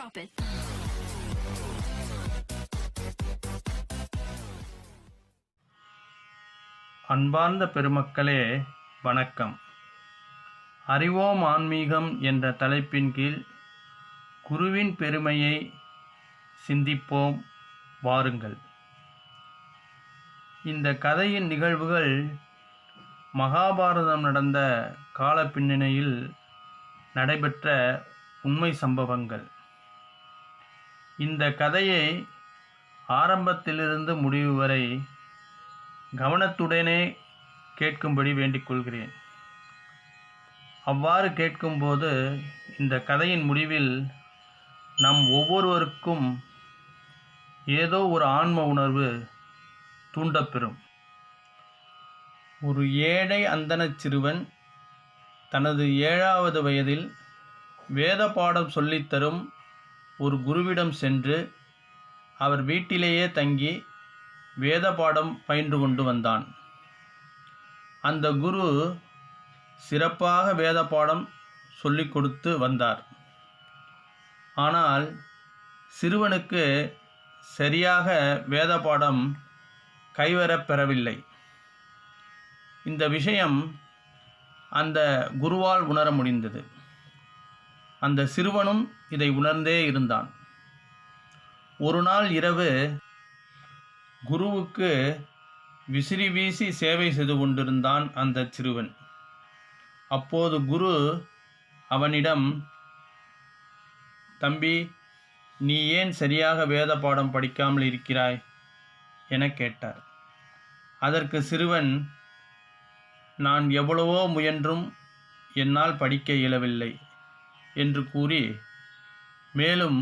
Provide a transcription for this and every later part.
Drop it. அன்பார்ந்த பெருமக்களே வணக்கம். அறிவோம் ஆன்மீகம் என்ற தலைப்பின் கீழ் குருவின் பெருமையை சிந்திப்போம் வாருங்கள். இந்த கதையின் நிகழ்வுகள் மகாபாரதம் நடந்த கால பின்னணியில் நடைபெற்ற உண்மை சம்பவங்கள். இந்த கதையை ஆரம்பத்திலிருந்து முடிவு வரை கவனத்துடனே கேட்கும்படி வேண்டிக்கொள்கிறேன். அவ்வாறு கேட்கும்போது இந்த கதையின் முடிவில் நம் ஒவ்வொருவருக்கும் ஏதோ ஒரு ஆன்ம உணர்வு தூண்டப்பெறும். ஒரு ஏழை அந்தணச் சிறுவன் தனது 7வது வயதில் வேத பாடம் சொல்லித்தரும் ஒரு குருவிடம் சென்று அவர் வீட்டிலேயே தங்கி வேத பாடம் பயின்று கொண்டு வந்தான். அந்த குரு சிறப்பாக வேத பாடம் சொல்லிக் கொடுத்து வந்தார். ஆனால் சிறுவனுக்கு சரியாக வேத பாடம் கைவரப் பெறவில்லை. இந்த விஷயம் அந்த குருவால் உணர முடிந்தது. அந்த சிறுவனும் இதை உணர்ந்தே இருந்தான். ஒரு நாள் இரவு குருவுக்கு விசிறி வீசி சேவை செய்து கொண்டிருந்தான் அந்த சிறுவன். அப்போது குரு அவனிடம், தம்பி, நீ ஏன் சரியாக வேத பாடம் படிக்காமல் இருக்கிறாய் என கேட்டார். அதற்கு சிறுவன், நான் எவ்வளவோ முயன்றும் என்னால் படிக்க இயலவில்லை என்று கூறி, மேலும்,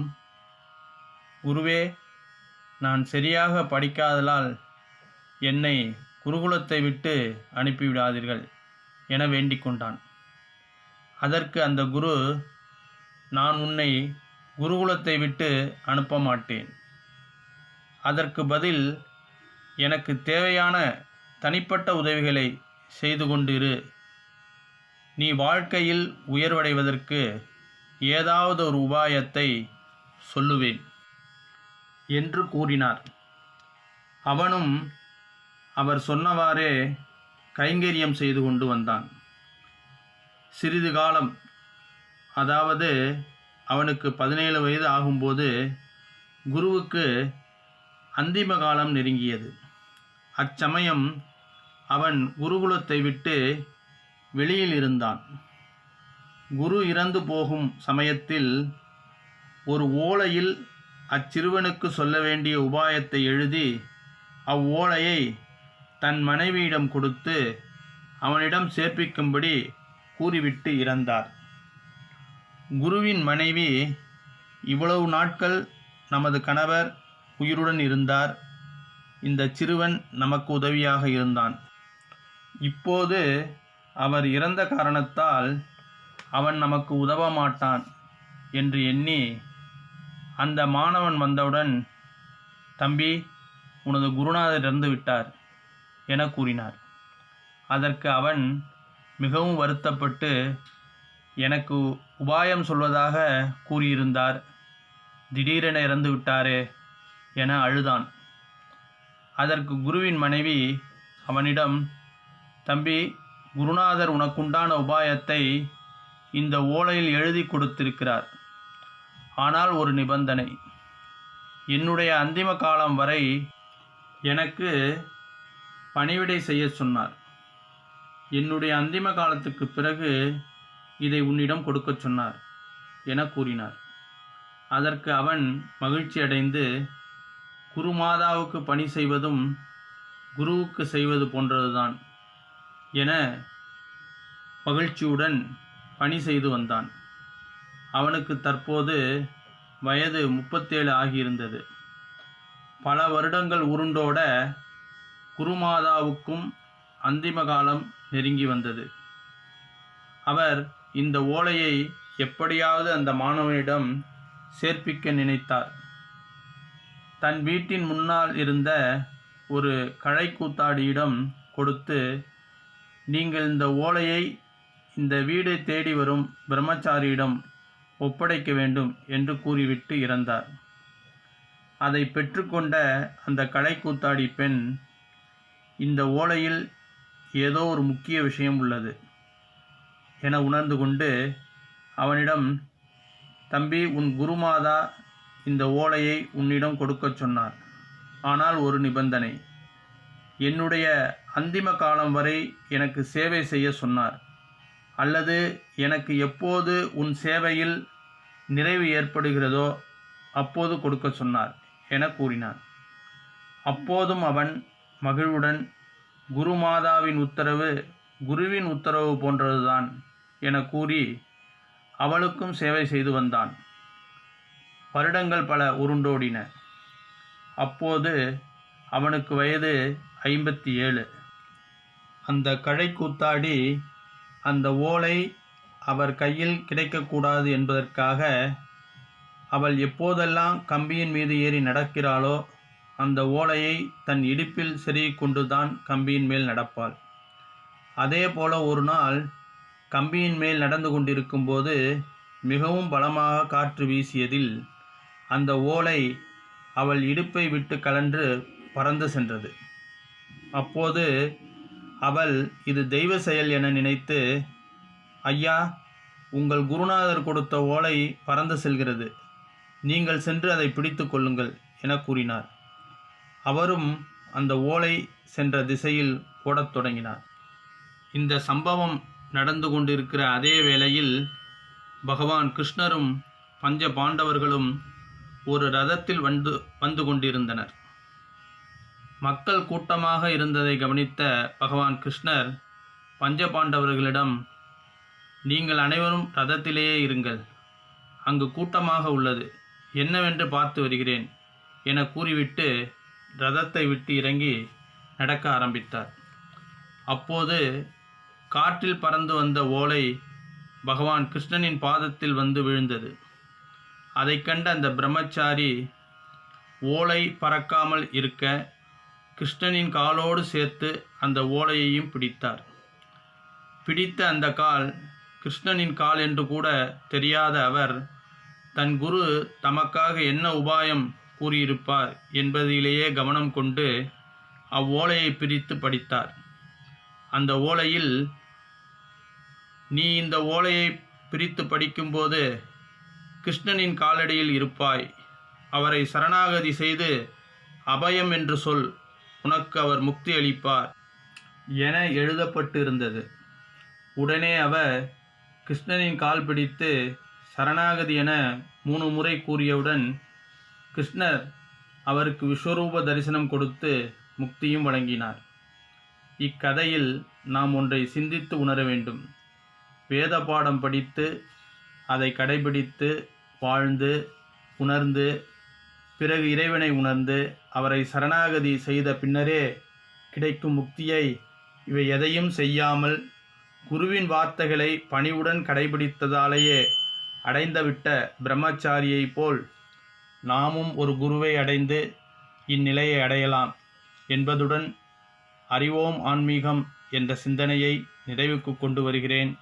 குருவே, நான் சரியாக படிக்காததால் என்னை குருகுலத்தை விட்டு அனுப்பிவிடாதீர்கள் என வேண்டிக் கொண்டான். அதற்கு அந்த குரு, நான் உன்னை குருகுலத்தை விட்டு அனுப்ப மாட்டேன். அதற்கு பதில், எனக்கு தேவையான தனிப்பட்ட உதவிகளை செய்து கொண்டிரு. நீ வாழ்க்கையில் உயர்வடைவதற்கு ஏதாவது ஒரு உபாயத்தை சொல்லுவேன் என்று கூறினார். அவனும் அவர் சொன்னவாறே கைங்கரியம் செய்து கொண்டு வந்தான். சிறிது காலம், அதாவது அவனுக்கு 17 வயது ஆகும்போது குருவுக்கு அந்திம காலம் நெருங்கியது. அச்சமயம் அவன் குருகுலத்தை விட்டு வெளியில் இருந்தான். குரு இறந்து போகும் சமயத்தில் ஒரு ஓலையில் அச்சிறுவனுக்கு சொல்ல வேண்டிய உபாயத்தை எழுதி அவ்வோலையை தன் மனைவியிடம் கொடுத்து அவனிடம் சேர்ப்பிக்கும்படி கூறிவிட்டு இறந்தார். குருவின் மனைவி, இவ்வளவு நாட்கள் நமது கணவர் உயிருடன் இருந்தார், இந்த சிறுவன் நமக்கு உதவியாக இருந்தான். இப்போது அவர் இறந்த காரணத்தால் அவன் நமக்கு உதவ மாட்டான் என்று எண்ணி அந்த மாணவன் வந்தவுடன், தம்பி, உனது குருநாதர் இறந்து விட்டார் என கூறினார். அதற்கு அவன் மிகவும் வருத்தப்பட்டு, எனக்கு உபாயம் சொல்வதாக கூறியிருந்தார், திடீரென இறந்து விட்டாரே என அழுதான். அதற்கு குருவின் மனைவி அவனிடம், தம்பி, குருநாதர் உனக்குண்டான உபாயத்தை இந்த ஓலையில் எழுதி கொடுத்திருக்கிறார். ஆனால் ஒரு நிபந்தனை, என்னுடைய அந்திம காலம் வரை எனக்கு பணிவிடை செய்ய சொன்னார். என்னுடைய அந்திம காலத்துக்கு பிறகு இதை உன்னிடம் கொடுக்கச் சொன்னார் என கூறினார். அதற்கு அவன் மகிழ்ச்சி அடைந்து, குருமாதாவுக்கு பணி செய்வதும் குருவுக்கு செய்வது போன்றதுதான் என மகிழ்ச்சியுடன் பணி செய்து வந்தான். அவனுக்கு தற்போது வயது 37 ஆகியிருந்தது. பல வருடங்கள் உருண்டோட குருமாதாவுக்கும் அந்திம காலம் நெருங்கி வந்தது. அவர் இந்த ஓலையை எப்படியாவது அந்த மாணவனிடம் சேர்ப்பிக்க நினைத்தார். தன் வீட்டின் முன்னால் இருந்த ஒரு கழைக்கூத்தாடியிடம் கொடுத்து, நீங்கள் இந்த ஓலையை இந்த வீடை தேடி வரும் பிரம்மச்சாரியிடம் ஒப்படைக்க வேண்டும் என்று கூறிவிட்டு இறந்தார். அதை பெற்றுக்கொண்ட அந்த கடைக்கூத்தாடி பெண், இந்த ஓலையில் ஏதோ ஒரு முக்கிய விஷயம் உள்ளது என உணர்ந்து கொண்டு அவனிடம், தம்பி, உன் குருமாதா இந்த ஓலையை உன்னிடம் கொடுக்கச் சொன்னார். ஆனால் ஒரு நிபந்தனை. என்னுடைய அந்திம காலம் வரை எனக்கு சேவை செய்ய சொன்னார். அல்லது எனக்கு எப்போது உன் சேவையில் நிறைவு ஏற்படுகிறதோ அப்போது கொடுக்க சொன்னார் என கூறினான். அப்போதும் அவன் மகிழ்வுடன், குருமாதாவின் உத்தரவு குருவின் உத்தரவு போன்றதுதான் என கூறி அவளுக்கும் சேவை செய்து வந்தான். வருடங்கள் பல உருண்டோடின. அப்போது அவனுக்கு வயது 57. அந்த கடைக்கூத்தாடி அந்த ஓலை அவர் கையில் கிடைக்கக்கூடாது என்பதற்காக அவள் எப்போதெல்லாம் கம்பியின் மீது ஏறி நடக்கிறாளோ அந்த ஓலையை தன் இடுப்பில் செருகிக் கொண்டுதான் கம்பியின் மேல் நடப்பாள். அதே போல ஒரு நாள் கம்பியின் மேல் நடந்து கொண்டிருக்கும்போது மிகவும் பலமாக காற்று வீசியதில் அந்த ஓலை அவள் இடுப்பை விட்டு கழன்று பறந்து சென்றது. அப்போது அவள் இது தெய்வ செயல் என நினைத்து, ஐயா, உங்கள் குருநாதர் கொடுத்த ஓலை பறந்து செல்கிறது, நீங்கள் சென்று அதை பிடித்து கொள்ளுங்கள் என கூறினார். அவரும் அந்த ஓலை சென்ற திசையில் ஓடத் தொடங்கினார். இந்த சம்பவம் நடந்து கொண்டிருக்கிற அதே வேளையில் பகவான் கிருஷ்ணரும் பஞ்ச பாண்டவர்களும் ஒரு ரதத்தில் வந்து கொண்டிருந்தனர். மக்கள் கூட்டமாக இருந்ததை கவனித்த பகவான் கிருஷ்ணர் பஞ்ச பாண்டவர்களிடம், நீங்கள் அனைவரும் ரதத்திலேயே இருங்கள், அங்கு கூட்டமாக உள்ளது, என்னவென்று பார்த்து வருகிறேன் என கூறிவிட்டு ரதத்தை விட்டு இறங்கி நடக்க ஆரம்பித்தார். அப்போது காற்றில் பறந்து வந்த ஓலை பகவான் கிருஷ்ணனின் பாதத்தில் வந்து விழுந்தது. அதை கண்ட அந்த பிரம்மச்சாரி ஓலை பறக்காமல் இருக்க கிருஷ்ணனின் காலோடு சேர்த்து அந்த ஓலையையும் பிடித்தார். பிடித்த அந்த கால் கிருஷ்ணனின் கால் என்று கூட தெரியாத அவர் தன் குரு தமக்காக என்ன உபாயம் கூறியிருப்பார் என்பதிலேயே கவனம் கொண்டு அவ்வோலையை பிரித்து படித்தார். அந்த ஓலையில், நீ இந்த ஓலையை பிரித்து படிக்கும்போது கிருஷ்ணனின் காலடியில் இருப்பாய், அவரை சரணாகதி செய்து அபயம் என்று சொல், உனக்கு அவர் முக்தி அளிப்பார் என எழுதப்பட்டு இருந்தது. உடனே அவர் கிருஷ்ணனின் கால் பிடித்து சரணாகதி என 3 முறை கூறியவுடன் கிருஷ்ணர் அவருக்கு விஸ்வரூப தரிசனம் கொடுத்து முக்தியும் வழங்கினார். இக்கதையில் நாம் ஒன்றை சிந்தித்து உணர வேண்டும். வேத பாடம் படித்து அதை கடைபிடித்து வாழ்ந்து உணர்ந்து பிறகு இறைவனை உணர்ந்து அவரை சரணாகதி செய்த பின்னரே கிடைக்கும் முக்தியை இவை எதையும் செய்யாமல் குருவின் வார்த்தைகளை பணிவுடன் கடைபிடித்ததாலேயே அடைந்துவிட்ட பிரம்மச்சாரியைப் போல் நாமும் ஒரு குருவை அடைந்து இந்நிலையை அடையலாம் என்பதுடன் அறிவோம் ஆன்மீகம் என்ற சிந்தனையை நிறைவுக்கு கொண்டு வருகிறேன்.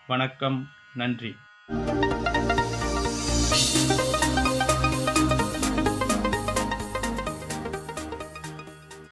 வணக்கம். நன்றி.